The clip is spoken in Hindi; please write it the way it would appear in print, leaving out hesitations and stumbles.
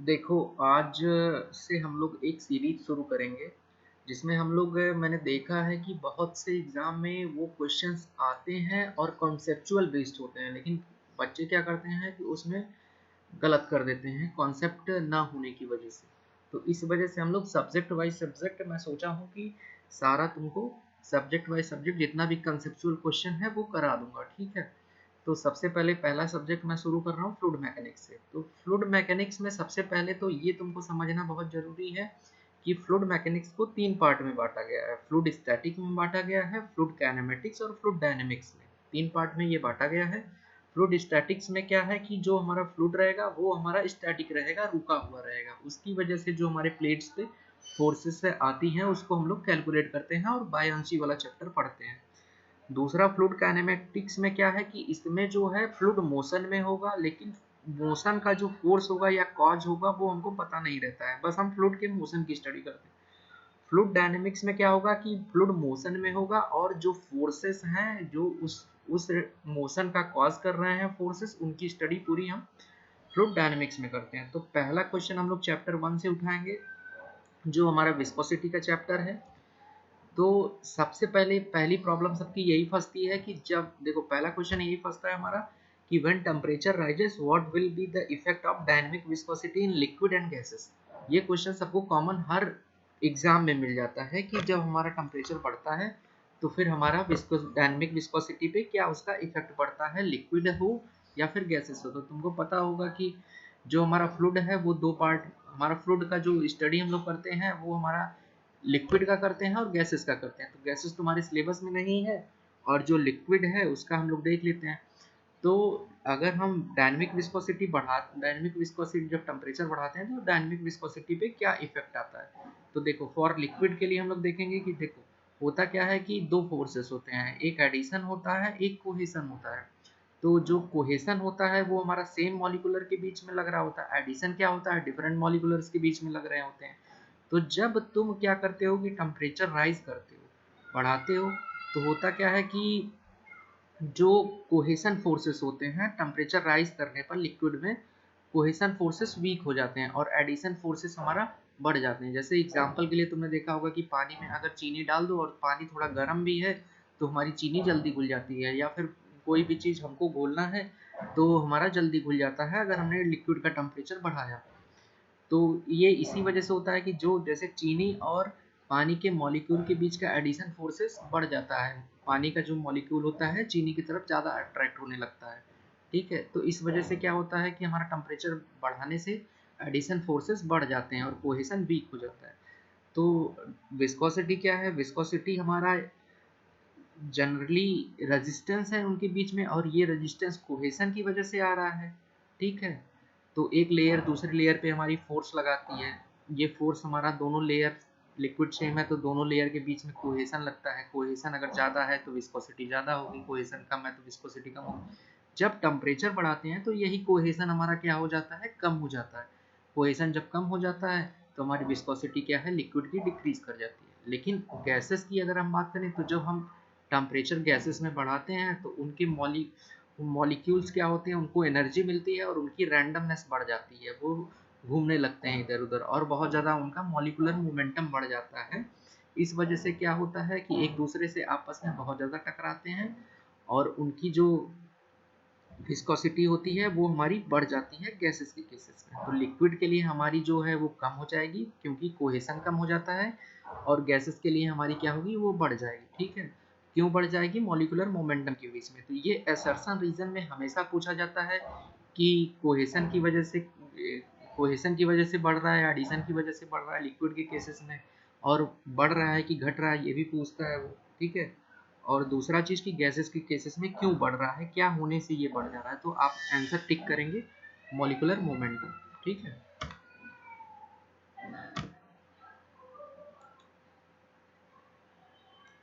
देखो, आज से हम लोग एक सीरीज शुरू करेंगे जिसमें हम लोग मैंने देखा है कि बहुत से एग्ज़ाम में वो क्वेश्चंस आते हैं और कॉन्सेप्चुअल बेस्ड होते हैं, लेकिन बच्चे क्या करते हैं कि उसमें गलत कर देते हैं कॉन्सेप्ट ना होने की वजह से। तो इस वजह से हम लोग सब्जेक्ट वाइज सब्जेक्ट, मैं सोचा हूँ कि सारा तुमको सब्जेक्ट वाइज सब्जेक्ट जितना भी कंसेप्चुअल क्वेश्चन है वो करा दूंगा, ठीक है। तो सबसे पहले पहला सब्जेक्ट मैं शुरू कर रहा हूँ फ्लूइड मैकेनिक्स से। तो फ्लूइड मैकेनिक्स में सबसे पहले तो ये तुमको समझना बहुत जरूरी है कि फ्लूइड मैकेनिक्स को तीन पार्ट में बांटा गया है। फ्लूइड स्टैटिक में बांटा गया है, फ्लूइड काइनेमेटिक्स और फ्लूइड डायनेमिक्स में, तीन पार्ट में ये बांटा गया है। फ्लूइड स्टैटिक्स में क्या है कि जो हमारा फ्लूइड रहेगा वो हमारा स्टैटिक रहेगा, रुका हुआ रहेगा। उसकी वजह से जो हमारे प्लेट्स पे फोर्सेस से आती हैं उसको हम लोग कैलकुलेट करते हैं और बायॉन्सी वाला चैप्टर पढ़ते हैं। दूसरा फ्लूइड काइनेमेटिक्स में क्या है कि इसमें जो है फ्लूइड मोशन में होगा, लेकिन मोशन का जो फोर्स होगा या कॉज होगा वो हमको पता नहीं रहता है, बस हम फ्लूइड के मोशन की स्टडी करते हैं। फ्लूइड डायनेमिक्स में क्या होगा कि फ्लूइड मोशन में होगा और जो फोर्सेस हैं जो उस मोशन का कॉज कर रहे हैं फोर्सेस, उनकी स्टडी पूरी हम फ्लूइड डायनेमिक्स में करते हैं। तो पहला क्वेश्चन हम लोग चैप्टर 1 से उठाएंगे जो हमारा विस्कोसिटी का चैप्टर है। तो सबसे पहले पहली प्रॉब्लम सबकी यही फंसती है कि जब देखो पहला क्वेश्चन यही फंसता है हमारा कि when temperature rises what will be the effect of dynamic viscosity in liquid and gases. ये क्वेश्चन सबको कॉमन हर एग्जाम में मिल जाता है कि जब हमारा टेम्परेचर बढ़ता है तो फिर हमारा डायनामिक विस्कोसिटी पे क्या उसका इफेक्ट पड़ता है, लिक्विड हो या फिर गैसेस हो। तो तुमको पता होगा कि जो हमारा फ्लूइड है वो दो पार्ट, हमारा फ्लूइड का जो स्टडी हम लोग करते हैं वो हमारा लिक्विड का करते हैं और गैसेस का करते हैं। तो गैसेस तुम्हारे सिलेबस में नहीं है और जो लिक्विड है उसका हम लोग देख लेते हैं। तो अगर हम डायनामिक विस्कोसिटी जब टेम्परेचर बढ़ाते हैं तो डायनामिक विस्कोसिटी पे क्या इफेक्ट आता है। तो देखो फॉर लिक्विड के लिए हम लोग देखेंगे कि देखो होता क्या है कि दो फोर्सेस होते हैं, एक एडिशन होता है एक कोहेशन होता है। तो जो कोहेशन होता है वो हमारा सेम मॉलिक्यूलर के बीच में लग रहा होता है, एडिशन क्या होता है डिफरेंट मॉलिक्यूलर्स के बीच में लग रहे होते हैं। तो जब तुम क्या करते हो कि टेम्परेचर राइज करते हो, बढ़ाते हो, तो होता क्या है कि जो कोहेशन फोर्सेस होते हैं टेम्परेचर राइज करने पर लिक्विड में कोहेशन फोर्सेस वीक हो जाते हैं और एडिशन फोर्सेस हमारा बढ़ जाते हैं। जैसे एग्जांपल के लिए तुमने देखा होगा कि पानी में अगर चीनी डाल दो और पानी थोड़ा गर्म भी है तो हमारी चीनी जल्दी घुल जाती है, या फिर कोई भी चीज़ हमको घोलना है तो हमारा जल्दी घुल जाता है अगर हमने लिक्विड का टेम्परेचर बढ़ाया। तो ये इसी वजह से होता है कि जो जैसे चीनी और पानी के मॉलिक्यूल के बीच का एडिशन फोर्सेस बढ़ जाता है, पानी का जो मॉलिक्यूल होता है चीनी की तरफ ज़्यादा अट्रैक्ट होने लगता है, ठीक है। तो इस वजह से क्या होता है कि हमारा टेम्परेचर बढ़ाने से एडिशन फोर्सेस बढ़ जाते हैं और कोहेशन वीक हो जाता है। तो विस्कोसिटी क्या है, विस्कोसिटी हमारा जनरली रेजिस्टेंस है उनके बीच में और ये रेजिस्टेंस कोहेशन की वजह से आ रहा है, ठीक है। तो एक लेयर दूसरे लेयर पे हमारी फोर्स लगाती है, ये फोर्स हमारा दोनों लेयर लिक्विड सेम है तो दोनों लेयर के बीच में कोहेशन लगता है, कोहेशन अगर ज़्यादा है तो विस्कोसिटी ज़्यादा होगी, कोहेशन कम है तो विस्कोसिटी कम होगी। जब टेम्परेचर बढ़ाते हैं तो यही कोहेशन हमारा क्या हो जाता है, कम हो जाता है। कोहेशन जब कम हो जाता है तो हमारी विस्कोसिटी क्या है, लिक्विड की डिक्रीज कर जाती है। लेकिन गैसेस की अगर हम बात करें तो जब हम टेम्परेचर गैसेस में बढ़ाते हैं तो उनके मॉलिक्यूल्स क्या होते हैं, उनको एनर्जी मिलती है और उनकी रैंडमनेस बढ़ जाती है, वो घूमने लगते हैं इधर उधर और बहुत ज़्यादा उनका मॉलिक्यूलर मोमेंटम बढ़ जाता है। इस वजह से क्या होता है कि एक दूसरे से आपस में बहुत ज़्यादा टकराते हैं और उनकी जो विस्कोसिटी होती है वो हमारी बढ़ जाती है गैसेस के केसेस में। तो लिक्विड के लिए हमारी जो है वो कम हो जाएगी क्योंकि कोहेशन कम हो जाता है, और गैसेस के लिए हमारी क्या होगी, वो बढ़ जाएगी, ठीक है। क्यों बढ़ जाएगी, मॉलिक्यूलर मोमेंटम के बीच में। तो ये असर्शन रीजन में हमेशा पूछा जाता है कि कोहेशन की वजह से बढ़ रहा है, एडिशन की वजह से बढ़ रहा है लिक्विड के केसेस में, और बढ़ रहा है कि घट रहा है ये भी पूछता है वो, ठीक है। और दूसरा चीज़ कि गैसेस के केसेस में क्यों बढ़ रहा है, क्या होने से ये बढ़ जा रहा है। तो आप आंसर टिक करेंगे मॉलिक्यूलर मोमेंटम, ठीक है।